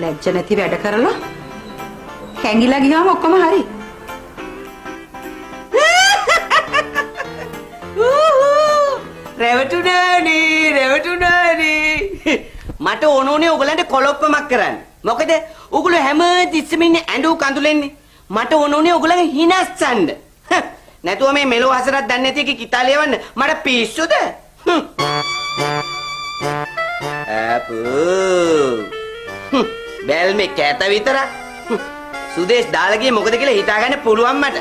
ලැජ්ජ නැති වැඩ කරලා හැංගිලා ගියාම ඔක්කොම හරි. රෙවටුනානි මට ඕනෝනේ ඔයගලන්ට කොලොප්පමක් කරන්න. මොකද ඔයගොල්ලෝ හැම තිස්සෙම ඉන්නේ ඇඬු කඳුලෙන්නේ. මට ඕනෝනේ ඔයගලගේ හිනස්සන්න. නැතුව මේ මෙලෝ හසරක් දන්නේ නැති එක කිතා ලියවන්න මට පිස්සුද? බැල් මේ කැත විතරක්. සුදේශ් දාලා ගියේ මොකද කියලා හිතාගන්න පුළුවන් මට.